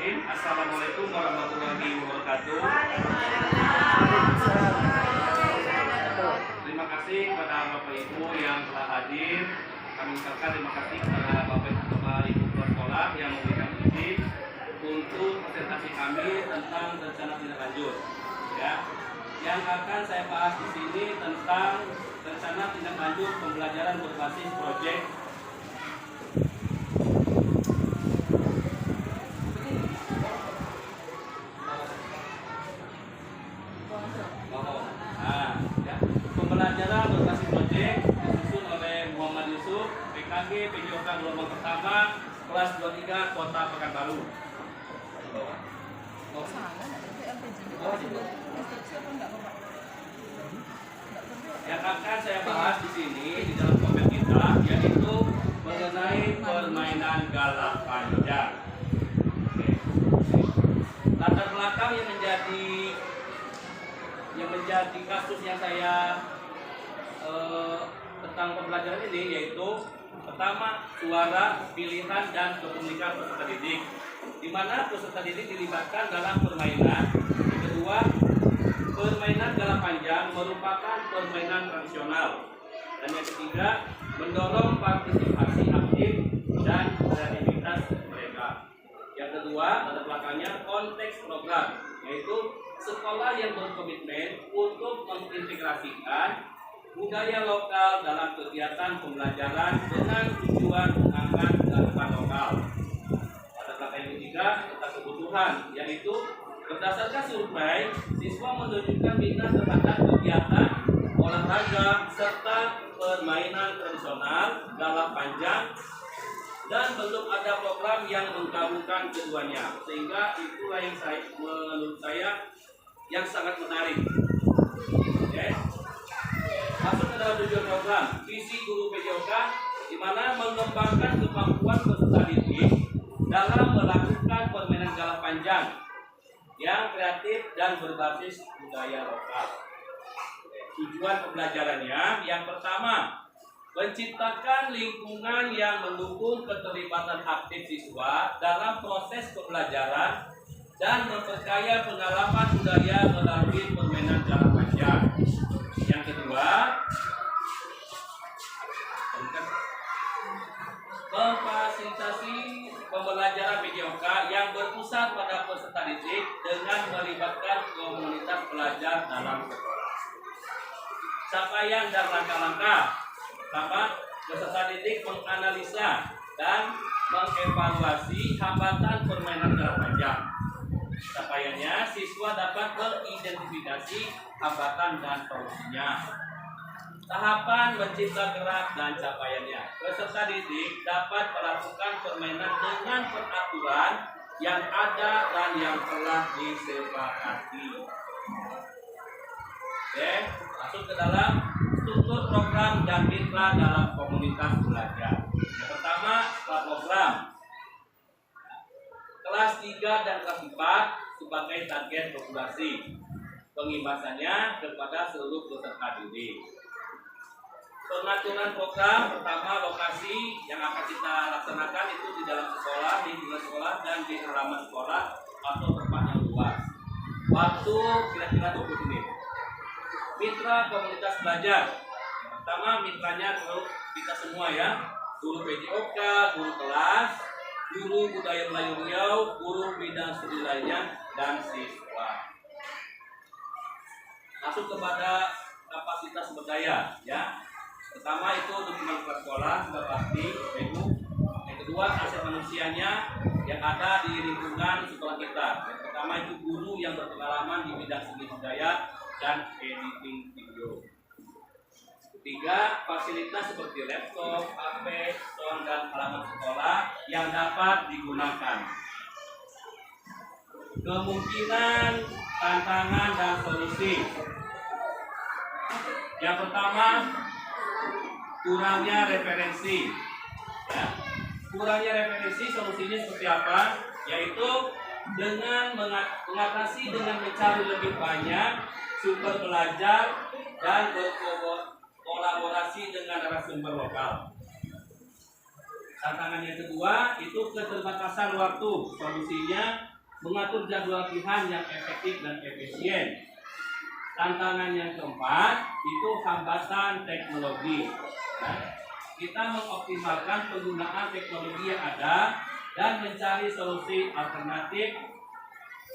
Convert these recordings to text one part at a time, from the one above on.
Bismillahirrahmanirrahim. Assalamualaikum warahmatullahi wabarakatuh. Terima kasih kepada Bapak Ibu yang telah hadir. Kami ucapkan terima kasih kepada Bapak Ibu kepala sekolah yang memberikan izin untuk presentasi kami tentang rencana tindak lanjut. Ya, yang akan saya bahas di sini tentang rencana tindak lanjut pembelajaran berbasis proyek. Pembelajaran berbasis proyek disusun oleh Muhammad Yusuf, PKG PJOK gelombang pertama, kelas 23 Kota Pekanbaru. Yang akan saya bahas di sini di dalam topik kita yaitu mengenai permainan galak panjang. Latar belakang yang menjadi kasus yang saya tentang pembelajaran ini yaitu pertama suara, pilihan, dan kepemilikan peserta didik, di mana peserta didik dilibatkan dalam permainan. Yang kedua, permainan galak panjang merupakan permainan tradisional. Dan yang ketiga, mendorong partisipasi aktif dan kreativitas mereka. Yang kedua, latar belakangnya konteks program, yaitu sekolah yang berkomitmen untuk mengintegrasikan budaya lokal dalam kegiatan pembelajaran dengan tujuan mengangkat kearifan lokal. Pada belakang yang ketiga, tentang kebutuhan, yaitu berdasarkan survei, siswa menunjukkan minat terhadap kegiatan olahraga serta permainan tradisional, galak panjang, dan belum ada program yang menggabungkan keduanya, sehingga itulah yang menurut saya yang sangat menarik. Okay. Masuk ke dalam tujuan program, visi guru PJOK, di mana mengembangkan kemampuan peserta didik dalam melakukan permainan galak panjang yang kreatif dan berbasis budaya lokal. Tujuan pembelajarannya yang pertama, menciptakan lingkungan yang mendukung keterlibatan aktif siswa dalam proses pembelajaran dan memperkaya pengalaman budaya melalui permainan galak panjang. Yang kedua, memfasilitasi pembelajaran PJOK yang berpusat pada peserta didik dengan melibatkan komunitas pelajar dalam sekolah. Capaian dan langkah-langkah. Pertama, peserta didik menganalisa dan mengevaluasi hambatan permainan galak panjang. Capaiannya, siswa dapat mengidentifikasi hambatan dan solusinya. Tahapan mencipta gerak dan capaiannya. Peserta didik dapat melakukan permainan dengan peraturan yang ada dan yang telah disepakati. Oke, masuk ke dalam struktur program dan mitra dalam komunitas belajar. Yang pertama, program kelas 3 dan kelas 4 sebagai target populasi. Pengibasannya kepada seluruh peserta didik. Pengaturan program, pertama lokasi yang akan kita laksanakan itu di dalam sekolah, di lingkungan sekolah, dan di halaman sekolah atau tempat yang luas. Waktu kira-kira 20 menit. Mitra komunitas belajar. Pertama, mitranya untuk kita semua ya. Guru PJOK, guru kelas, guru budaya Melayu Riau, guru bidang studi lainnya, dan siswa. Masuk kepada kapasitas berdaya ya. Pertama itu dukungan kepala sekolah sudah pasti Ibu. Yang kedua, aset manusianya yang ada di lingkungan sekolah kita. Yang pertama itu guru yang berpengalaman di bidang seni budaya dan editing video. Ketiga, fasilitas seperti laptop, HP, sound, dan halaman sekolah yang dapat digunakan. Kemungkinan, tantangan, dan solusi. Yang pertama, kurangnya referensi. Ya. Kurangnya referensi, solusinya seperti apa? Yaitu dengan mengatasi dengan mencari lebih banyak sumber belajar dan berkolaborasi dengan narasumber lokal. Tantangan yang kedua itu keterbatasan waktu. Solusinya mengatur jadwal latihan yang efektif dan efisien. Tantangan yang keempat itu hambatan teknologi. Kita mengoptimalkan penggunaan teknologi yang ada dan mencari solusi alternatif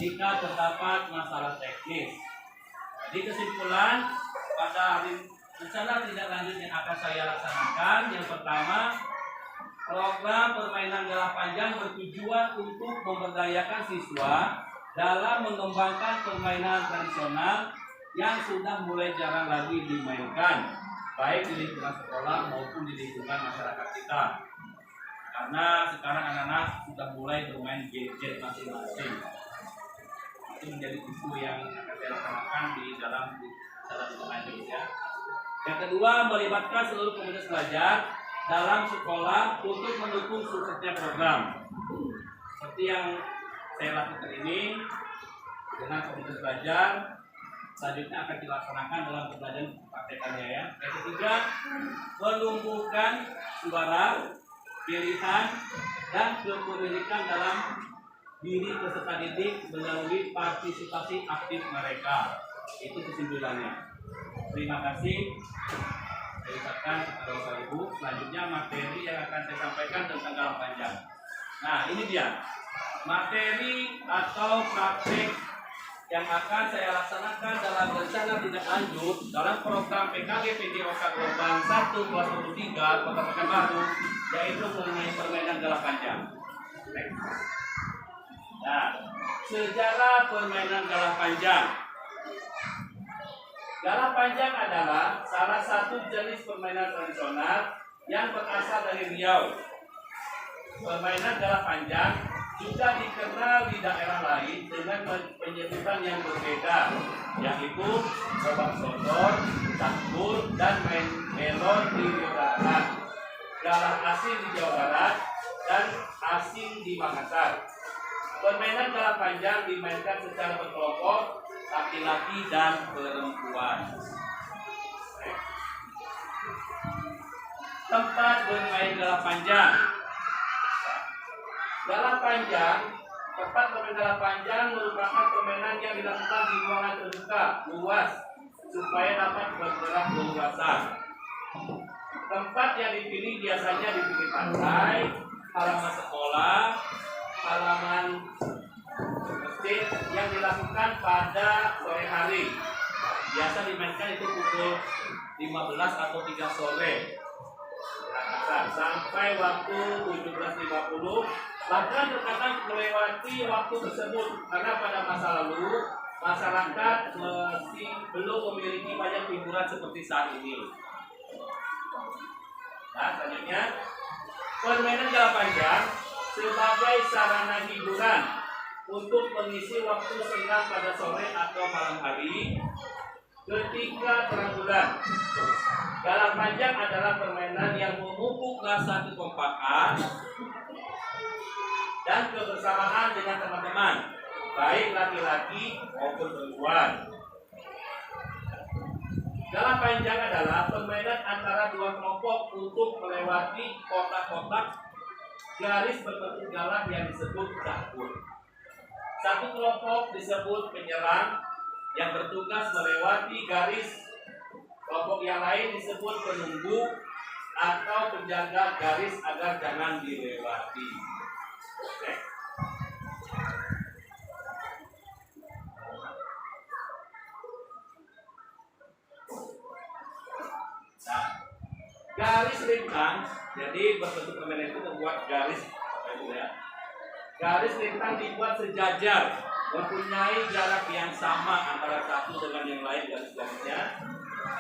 jika terdapat masalah teknis. Jadi kesimpulan pada hari rencana tindak lanjut yang akan saya laksanakan, yang pertama, program permainan galah panjang bertujuan untuk memberdayakan siswa dalam mengembangkan permainan tradisional yang sudah mulai jarang lagi dimainkan, baik di lingkungan sekolah maupun di lingkungan masyarakat kita. Karena sekarang anak-anak sudah mulai bermain gadget masing-masing. Itu menjadi isu yang akan saya laksanakan di dalam lanjut ya. Yang kedua, melibatkan seluruh komunitas belajar dalam sekolah untuk mendukung suksesnya program. Seperti yang saya lakukan ini dengan komunitas belajar, selanjutnya akan dilaksanakan dalam pembelajaran praktekannya ya. Yang ketiga, menumbuhkan suara, pilihan, dan kepemilikan dalam diri peserta didik melalui partisipasi aktif mereka. Itu kesimpulannya. Terima kasih. Saya ucapkan kepada Bapak Ibu. Selanjutnya materi yang akan saya sampaikan tentang galah panjang. Nah, ini dia materi atau praktek yang akan saya laksanakan dalam rencana tindak lanjut dalam program PKG PJOK Gelombang 1 kelas 3 Kota Pekanbaru, yaitu mengenai permainan galah panjang. Nah, sejarah permainan galah panjang. Galah panjang adalah salah satu jenis permainan tradisional yang berasal dari Riau. Permainan galah panjang juga dikenal di daerah lain dengan penyebutan yang berbeda, yaitu babak sodor, campur, dan main melon di Jawa Barat, galah asing di Jawa Barat, dan asing di Makassar. Permainan galah panjang dimainkan secara berkelompok, laki-laki dan perempuan. Tempat bermain galah panjang. Galah panjang, tempat bermain galah panjang merupakan permainan yang dilakukan di ruangan terbuka, luas, supaya dapat bergerak leluasa. Tempat yang dipilih biasanya di pinggir pantai, halaman sekolah, halaman masjid, yang dilakukan pada sore hari. Biasa dimainkan itu pukul 15 atau 3 sore sampai waktu 17.50. Bahkan terkadang melewati waktu tersebut karena pada masa lalu masyarakat masih belum memiliki banyak hiburan seperti saat ini. Nah, selanjutnya permainan galah panjang sebagai sarana hiburan untuk mengisi waktu senggang pada sore atau malam hari ketika terang bulan. Galah panjang adalah permainan yang memupuk rasa kekompakan dan kebersamaan dengan teman-teman, baik laki-laki maupun perempuan. Galah panjang adalah permainan antara dua kelompok untuk melewati kotak-kotak garis berbentuk galah yang disebut campur. Satu kelompok disebut penyerang yang bertugas melewati garis. Kelompok yang lain disebut penunggu atau penjaga garis agar jangan dilewati. Oke. Nah, garis lintang, jadi berbentuk permainan itu membuat garis, ya. Garis lintang dibuat sejajar, mempunyai jarak yang sama antara satu dengan yang lain garis-garisnya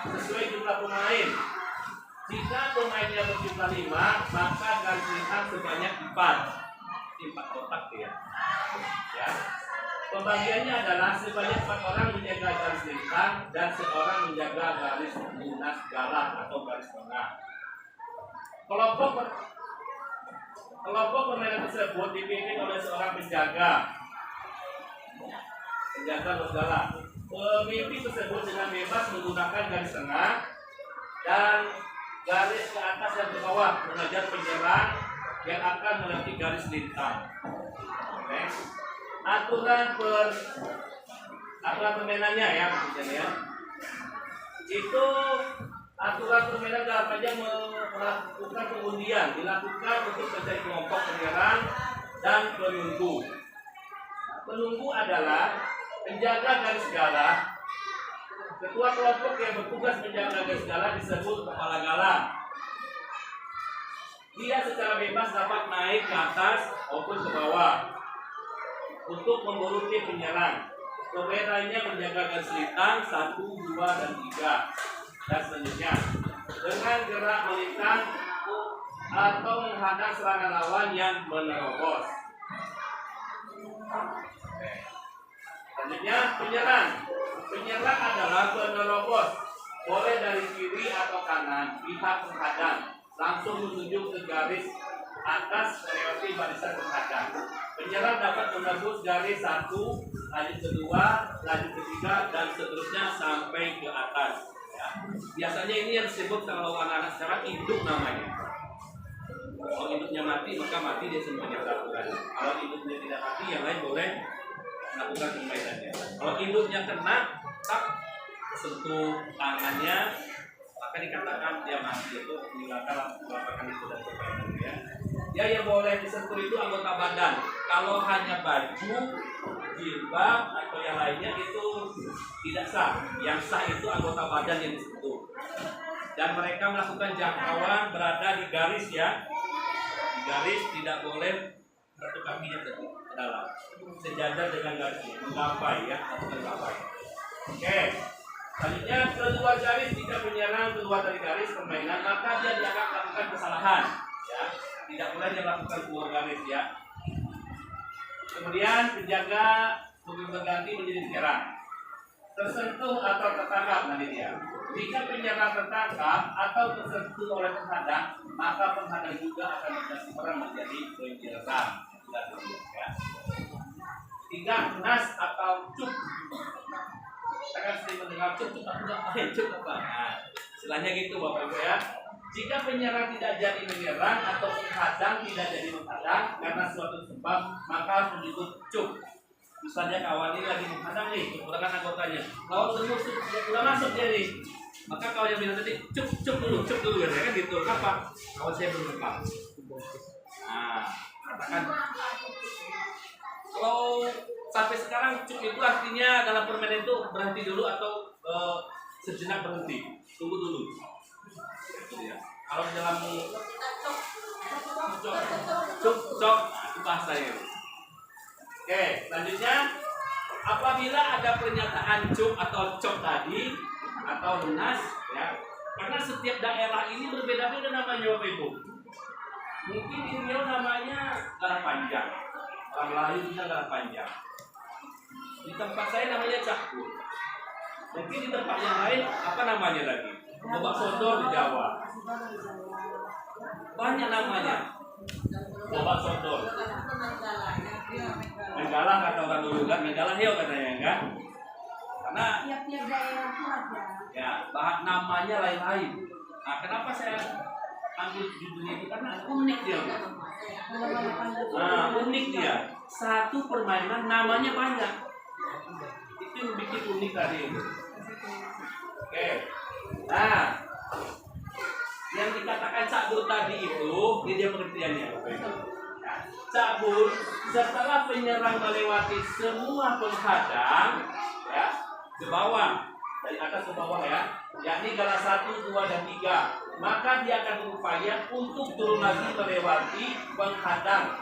sesuai jumlah pemain. Jika pemainnya berjumlah 5, maka garis lintang sebanyak 4 kotak ya. Pembagiannya adalah sebanyak 4 orang menjaga garis lintang dan seorang menjaga garis lunas galah atau garis tengah. Kelompok permainan tersebut dipimpin oleh seorang penjaga lunas galah. Pemimpin tersebut dengan bebas menggunakan garis tengah dan garis ke atas dan ke bawah mengajar penyerang yang akan melewati garis lintang. Okay. aturan permainannya ya maksudnya ya. Itu aturan permainan dalam saja melakukan pengundian dilakukan untuk mencari kelompok penyerang dan penunggu. Penunggu adalah penjaga garis galah. Ketua kelompok yang bertugas menjaga garis galah disebut kepala galah. Dia secara bebas dapat naik ke atas maupun ke bawah untuk memburu tim penyerang. Pemain lainnya menjaga garis lintang 1, 2, dan 3 dan selanjutnya dengan gerak melintang atau menghadang serangan lawan yang menerobos. Selanjutnya penyerang. Penyerang adalah penerobos, boleh dari kiri atau kanan pihak penghadang, langsung menuju ke garis atas melewati barisan penghadang. Penyerang dapat menembus garis 1, lanjut kedua, lanjut ketiga, dan seterusnya sampai ke atas. Ya. Biasanya ini yang disebut kalau anak-anak sekarang induk namanya. Kalau induknya mati, maka mati dia semuanya lakukan. Kalau induknya tidak mati, yang lain boleh melakukan permainannya. Kalau induknya kena, tak sentuh tangannya, maka dikatakan dia mati, itu meninggalkan lapangan itu dan permainannya. Ya, yang boleh disentuh itu anggota badan. Kalau hanya baju, jilbab atau yang lainnya itu tidak sah. Yang sah itu anggota badan yang disentuh. Dan mereka melakukan jangkauan berada di garis ya. Di garis tidak boleh satu kakinya ke dalam. Sejajar dengan garisnya, menggapai ya, menggapai. Oke. Selanjutnya keluar garis, jika penyerang keluar dari garis permainan maka dia dianggap melakukan kesalahan. Ya. Tidak boleh dia melakukan keluar garis ya. Kemudian penjaga berganti menjadi penyerang. Tersentuh atau tertangkap nanti dia. Jika penyerang tertangkap atau tersentuh oleh penghadang, maka penghadang juga akan berganti peran menjadi penyerang. Ya. 3. Nas atau cuk. Kita kan sering mendengar cuk apa? Nah, istilahnya gitu Bapak Ibu ya. Jika penyerang tidak jadi menyerang atau penghadang tidak jadi menghadang karena suatu sebab, maka harus menyebut cuk. Misalnya kawan ini lagi menghadang nih, kekurangan anggotanya. Lawan tembus sudah masuk dia nih. Maka kawan yang bilang tadi cuk dulu ya kan gitu. Apa? Kawan saya belum lepas. Nah, katakan kalau sampai sekarang cuk itu artinya dalam permainan itu berhenti dulu atau sejenak berhenti. Tunggu dulu. Ya. Kalau dalam cuk itu bahasanya. Oke, selanjutnya apabila ada pernyataan cuk atau cok tadi atau lunas ya, karena setiap daerah ini berbeda-beda namanya Bapak Ibu. Mungkin di Riau namanya galah panjang, orang lain bisa galah panjang. Di tempat saya namanya cakbur. Mungkin di tempat yang lain apa namanya lagi? Obak sodor di Jawa. Banyak namanya. Obak sodor. Menggalah kata orang dulu kan, menggalah hiu katanya kan. Karena tiap-tiap daerah itu ada. Ya, bahan namanya lain-lain. Nah, kenapa saya ambil judulnya itu karena unik dia. Nah, unik dia. Satu permainan namanya banyak. Itu yang bikin unik tadi. Oke. Nah, yang dikatakan cakbur tadi itu, ini dia pengertiannya. Cakbur setelah penyerang melewati semua penghadang, ya, ke bawah, dari atas ke bawah ya, yakni galah 1, 2, dan 3, maka dia akan berupaya untuk turun lagi melewati penghadang.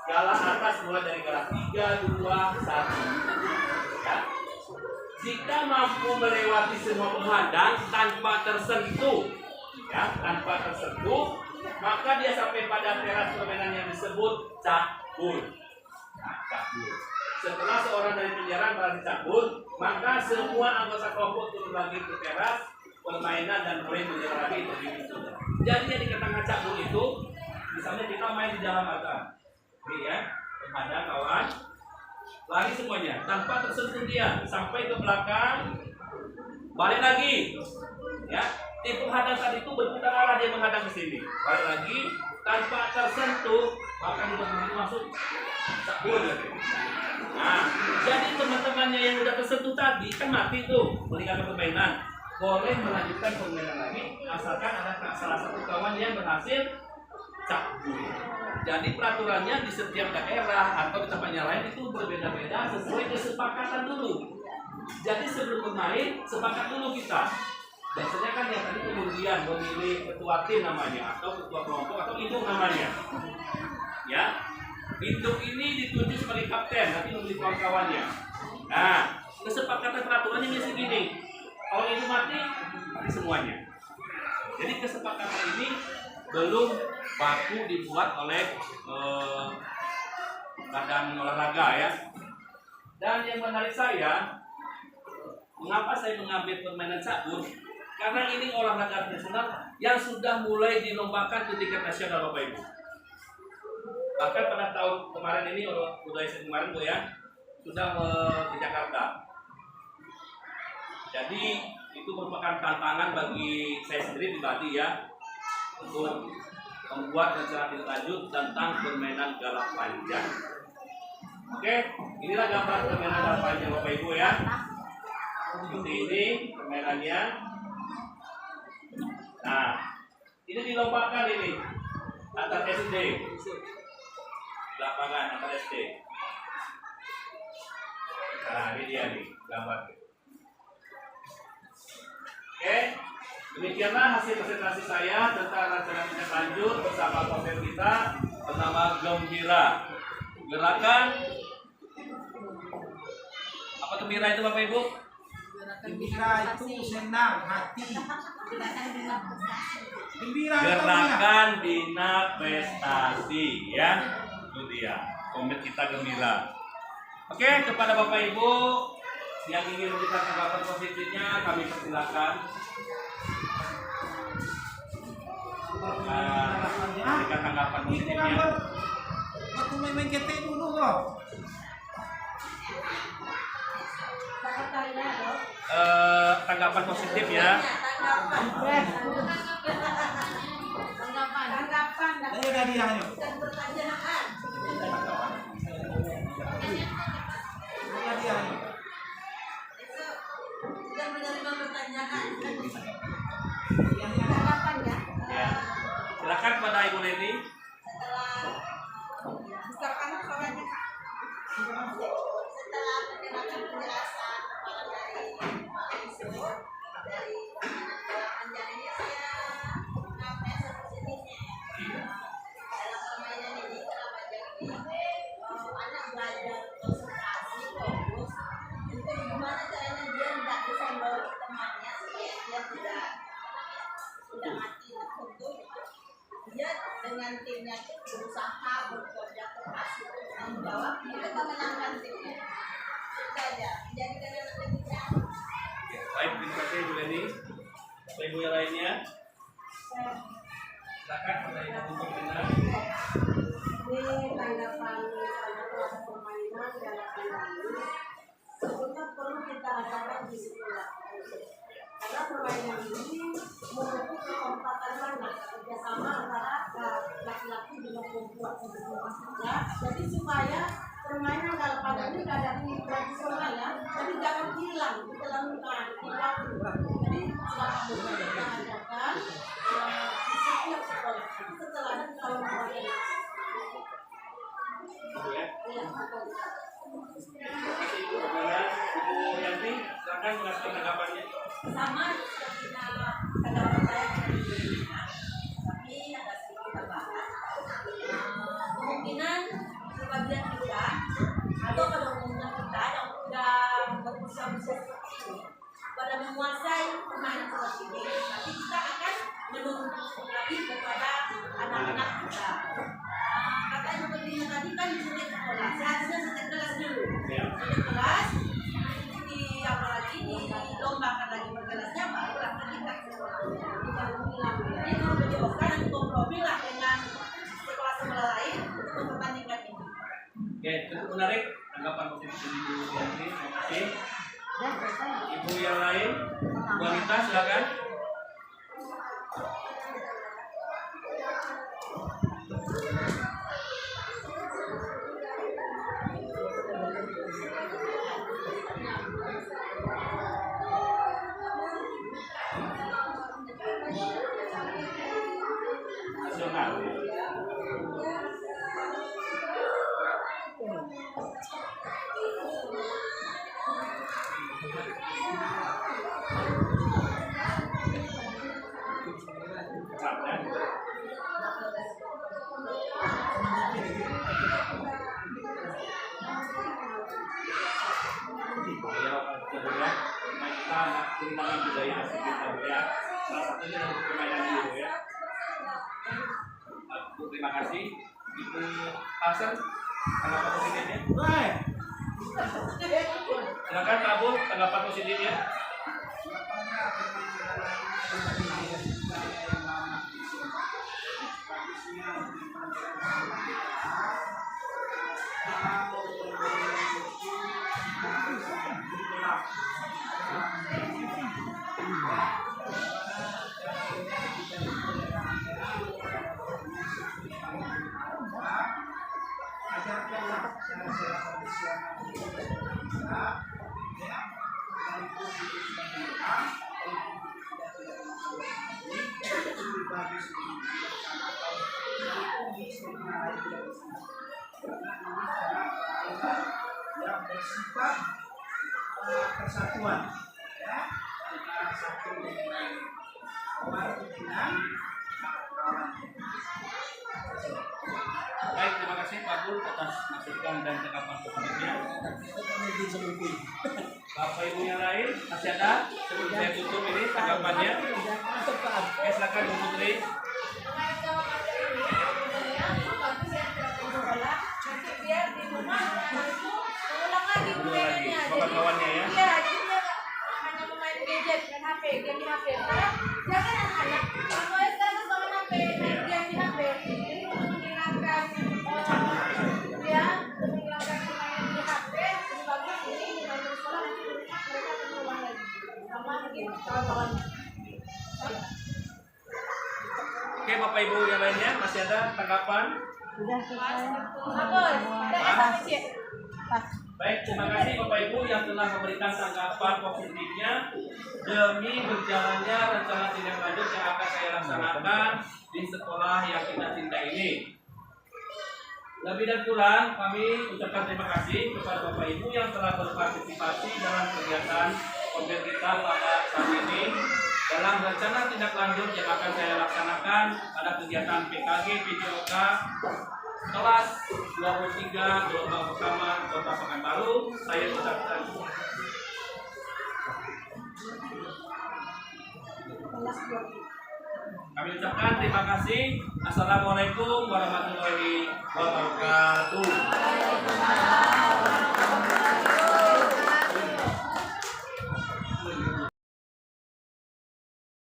Galah atas mulai dari galah 3, 2, 1. Ya. Jika mampu melewati semua penghadang tanpa tersentuh, ya, maka dia sampai pada teras permainan yang disebut cakbur. Nah, cakbur. Setelah seorang dari penyerang berhasil cakbur, maka semua anggota kelompok turun lagi ke teras permainan dan mulai menyerang lagi itu. Jadi yang dikatakan cakbur itu, misalnya kita main di dalam mata, ini ya, penghadang kawan. Lari semuanya tanpa tersentuh dia sampai ke belakang, balik lagi ya. Tim penghadang tadi itu berputar arah, dia menghadang ke sini, balik lagi tanpa tersentuh, maka dia masuk cakbur. Nah, jadi teman-temannya yang udah tersentuh tadi kan mati tuh meninggalkan permainan. Boleh melanjutkan permainan lagi asalkan ada salah satu kawan yang berhasil cabut. Jadi peraturannya di setiap daerah atau di tempatnya lain itu berbeda-beda sesuai kesepakatan dulu. Jadi sebelum bermain sepakat dulu kita. Biasanya kan yang tadi kemudian memilih ketua tim namanya atau ketua kelompok atau induk namanya. Ya, induk ini ditunjuk sebagai kapten, nanti memilih kawan-kawannya. Nah, kesepakatan peraturannya segini. Kalau itu mati semuanya. Jadi kesepakatan ini belum baku dibuat oleh badan olahraga ya. Dan yang menarik saya, mengapa saya mengambil permainan catur? Karena ini olahraga nasional yang sudah mulai dilombakan ke tingkat nasional Bapak Ibu. Bahkan pada tahun kemarin ini, udah kemarin Bu ya, sudah di Jakarta. Jadi itu merupakan tantangan bagi saya sendiri pribadi ya, untuk membuat rencana tindak lanjut tentang permainan galak panjang. Oke, inilah gambar permainan galak panjang Bapak Ibu ya. Seperti ini permainannya. Nah, ini dilombakan ini antar SD, lapangan antar SD. Nah, ini dia nih gambar. Oke, demikianlah hasil presentasi saya tentang rencana tindak lanjut bersama konten kita bernama Gembira. Gerakan apa gembira itu Bapak Ibu? Gembira itu senang hati. Gerakan bina prestasi ya, itu dia komit kita gembira. Oke, kepada Bapak Ibu yang ingin memberikan tanggapan positifnya kami persilakan. Memberikan tanggapan positifnya. Waktu main kete dulu kok. Tanggapan positif ya. Tanggapan. Ayo dari yang ayo. Dan pertanyaan. Ayo dia ayo. Sudah menerima pertanyaan. Tanggapan ya. Ya. Silakan pada Ibu Leni. Setelah suaranya Kak. Setelah penjelasan kepala dari penjarinya saya mengambil positifnya. Dalam permainan ini kenapa jadi anak belajar konsentrasi fokus. Itu gimana caranya dia tidak bisa membawa temannya supaya dia tidak mati untuk dia dengan timnya itu berusaha bekerja keras untuk menjawab untuk memenangkan timnya. Itu aja. Jadi kalian lebih jauh. Baik, terima kasih Ibu Leni. Bapak Ibu yang lainnya, silakan pada Ibu untuk benar. Ini tanggapan saya terhadap permainan galakan ini sebetulnya perlu kita adakan di sekolah. Karena permainan ini membentuk kekompakan anak, kerjasama antara laki-laki dengan perempuan. Ya, jadi supaya permainan galakan ini keadaan tradisional ya, jadi jangan hilang di dalam hilang. Jadi silakan kita adakan di setiap sekolah. Setelah itu kalau mau Ya. Terima kasih Ibu. Ibu Yanti, silakan mengasih tanggapannya. Sama seperti tanggapan saya tapi ada sedikit tambahan. Kemungkinan sebagian kita atau pada umumnya kita yang sudah berusia seperti ini pada menguasai permainan seperti ini, tapi kita akan menuntut lagi kepada anak-anak kita. Kata Ibu Pembina tadi kan setiap sekolah, seharusnya setiap kelas dulu. Setiap kelas di apalagi dilombakan lagi berkelasnya baru akan kita sekolah. Jadi memperjuangkan dan kompromi lah dengan sekolah-sekolah lain untuk mempertandingkan ini. Oke, cukup menarik tanggapan positif Ibu Yanti. Terima kasih. Ibu yang lain, Bu Anita silakan. Kehilangan budaya asli kita ya. Salah satunya dari permainan dulu ya. Terima kasih Ibu Hasan, tanggapan positifnya. Baik. Silakan Pak Bu, tanggapan positifnya. Ajarkanlah cara-cara tradisional kita, ya, dari posisi sebenarnya, itu lebih bagus karena kalau dari kondisi yang tidak bisa, karena ini cara yang bersifat persatuan, ya, antara satu dengan lain, awal dengan kawan. Baik, terima kasih Pak Bu atas masukan dan tanggapan positifnya. Bapak Ibu yang lain masih ada? Sebelum saya tutup ini tanggapannya. Silakan Bu Putri. Biar di rumah anak itu mengulang lagi permainannya. Kawan-kawannya ya. Iya, jadi dia nggak hanya memain gadget dan HP, game di HP. Karena dia kan anak-anak, kalau sekarang sama HP, main game di HP. Jadi untuk menghilangkan dia, untuk menghilangkan permainan di HP, lebih bagus ini main di sekolah nanti di rumah mereka akan berulang lagi. Sama mungkin kawan-kawan. Oke, Bapak Ibu yang lainnya masih ada tanggapan? Bagus, udah sampai sih. Baik, terima kasih Bapak Ibu yang telah memberikan tanggapan positifnya demi berjalannya rencana tindak lanjut yang akan saya laksanakan di sekolah yang kita cinta ini. Lebih dan kurang kami ucapkan terima kasih kepada Bapak Ibu yang telah berpartisipasi dalam kegiatan konten kita pada saat ini. Dalam rencana tindak lanjut yang akan saya laksanakan pada kegiatan PKG PJOK kelas 23 gelombang pertama Kota Pekanbaru, saya ucapkan kami ucapkan terima kasih. Assalamualaikum warahmatullahi wabarakatuh.